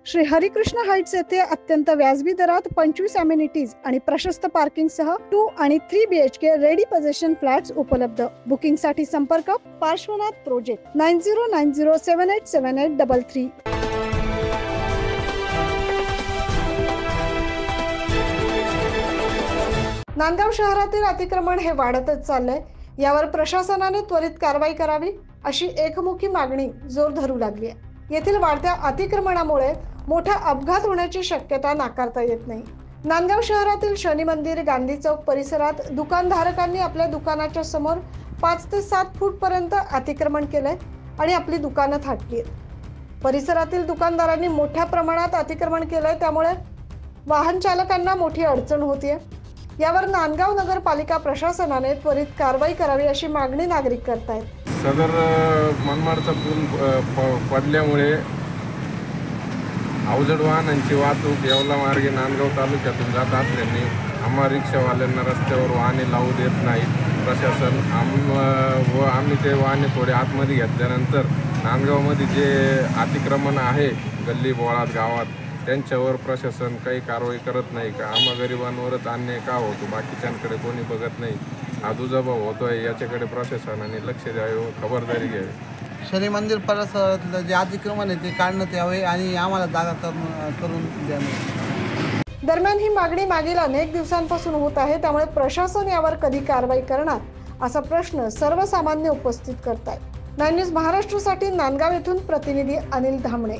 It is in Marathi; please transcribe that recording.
श्री हरिकृष्ण हाइट्स येथे अत्यंत व्याजबी दरात 25 अमेनिटीज आणि प्रशस्त पार्किंग सह 2 आणि 3 BHK रेडी पोझिशन फ्लॅट्स उपलब्ध। बुकिंग साठी संपर्क पार्श्वनाथ प्रोजेक्ट 9090787833। नांदगाव शहरातील अतिक्रमण हे वाढतच चाललंय। यावर प्रशासनाने त्वरित कारवाई करावी अशी एकमुखी मागणी जोर धरू लागली आहे। येथील वाढत्या अतिक्रमणामुळे मोठा अपघात होण्याची शक्यता नाकारता येत नाही। नांदगाव शहरातील शनी मंदिर, गांधी चौक परिसरात दुकानधारकांनी आपल्या दुकानाच्या समोर 5 ते 7 फूट पर्यंत अतिक्रमण केलंय आणि आपली दुकानं थाटली आहेत। परिसरातील दुकानदारांनी मोठ्या प्रमाणात अतिक्रमण केलंय, त्यामुळे वाहन चालकांना मोठी अडचण होतीये। यावर नांदगाव नगरपालिका प्रशासनाने त्वरित कारवाई करावी अशी मागणी नागरिक करतायत। सदर मनमाडचा पूल पडल्यामुळे अवजड वाहनांची वाहतूक येवला मार्गे नांदगाव तालुक्यातून जात असल्याने आम्हा रिक्षावाल्यांना रस्त्यावर वाहने लावू देत नाहीत प्रशासन। आम्ही ते वाहने थोडे आतमध्ये घेतल्यानंतर नांदगावमध्ये जे अतिक्रमण आहे गल्ली बोळात गावात त्यांच्यावर प्रशासन काही कारवाई करत नाही का? आम्हा गरिबांवरच अन्याय का होतो? बाकीच्यांकडे कोणी बघत नाही। हा दुजाभाव होतोय, याच्याकडे प्रशासनाने लक्ष द्यावे व खबरदारी घ्यावी। शनी मंदिर परिसरातलं जे अतिक्रमण आहे ते काढण्यात यावे आणि आम्हाला जागा करून द्यावी। दरम्यान ही मागणी मागील अनेक दिवसांपासून होत आहे, त्यामुळे प्रशासन यावर कधी कारवाई करणार असा प्रश्न सर्वसामान्य उपस्थित करतायत। 9 न्यूज महाराष्ट्रासाठी नांदगाव येथून प्रतिनिधी अनिल धामणे।